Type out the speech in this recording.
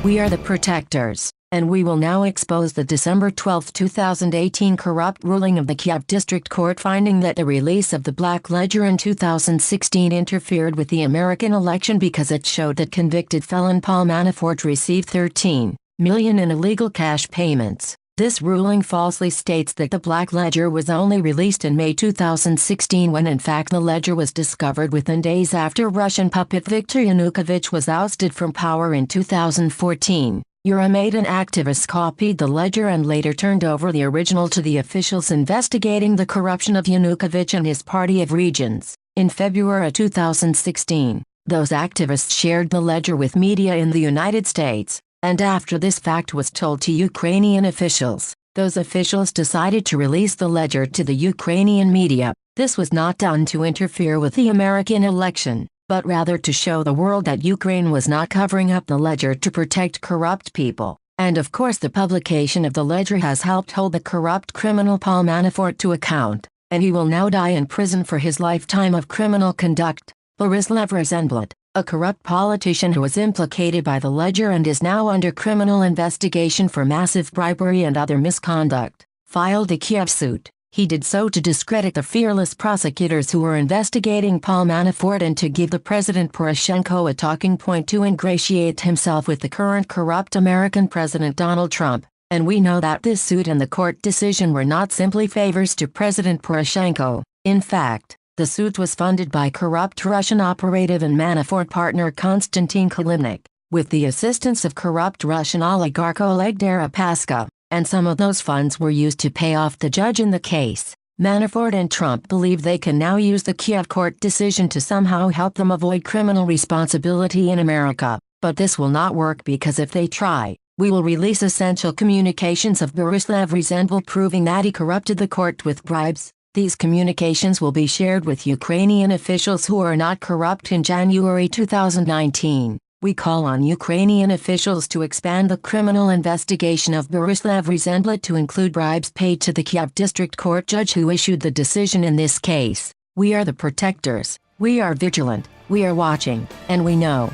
We are the protectors, and we will now expose the December 12, 2018 corrupt ruling of the Kiev District Court finding that the release of the Black Ledger in 2016 interfered with the American election because it showed that convicted felon Paul Manafort received $13 million in illegal cash payments. This ruling falsely states that the Black Ledger was only released in May 2016 when in fact the ledger was discovered within days after Russian puppet Viktor Yanukovych was ousted from power in 2014. Euromaidan activists copied the ledger and later turned over the original to the officials investigating the corruption of Yanukovych and his party of regions. In February 2016, those activists shared the ledger with media in the United States. And after this fact was told to Ukrainian officials, those officials decided to release the ledger to the Ukrainian media. This was not done to interfere with the American election, but rather to show the world that Ukraine was not covering up the ledger to protect corrupt people. And of course the publication of the ledger has helped hold the corrupt criminal Paul Manafort to account, and he will now die in prison for his lifetime of criminal conduct. Borislav Rosenblatt, a corrupt politician who was implicated by the ledger and is now under criminal investigation for massive bribery and other misconduct, filed a Kiev suit. He did so to discredit the fearless prosecutors who were investigating Paul Manafort and to give the President Poroshenko a talking point to ingratiate himself with the current corrupt American President Donald Trump. And we know that this suit and the court decision were not simply favors to President Poroshenko. In fact, the suit was funded by corrupt Russian operative and Manafort partner Konstantin Kilimnik, with the assistance of corrupt Russian oligarch Oleg Deripaska, and some of those funds were used to pay off the judge in the case. Manafort and Trump believe they can now use the Kiev court decision to somehow help them avoid criminal responsibility in America, but this will not work because if they try, we will release essential communications of Borislav Rosenblatt proving that he corrupted the court with bribes. These communications will be shared with Ukrainian officials who are not corrupt. In January 2019, we call on Ukrainian officials to expand the criminal investigation of Borislav Rosenblatt to include bribes paid to the Kiev District Court judge who issued the decision in this case. We are the protectors, we are vigilant, we are watching, and we know